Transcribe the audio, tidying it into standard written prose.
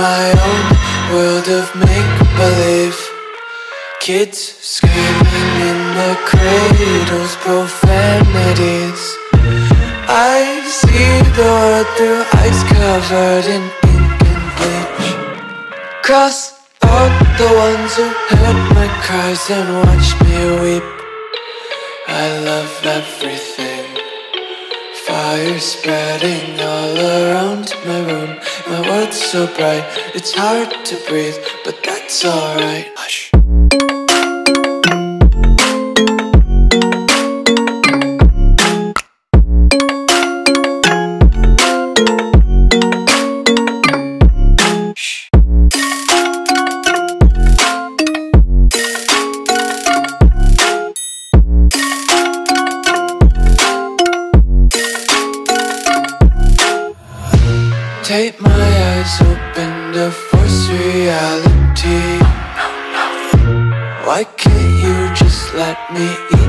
my own world of make-believe. Kids screaming in their cradles, profanities. I see the world through ice covered in ink and bleach. Cross out the ones who heard my cries and watched me weep. I love everything. Fire spreading all around my room. My world's so bright, it's hard to breathe, but that's alright. Hush. Take my eyes open to force reality. Why can't you just let me eat?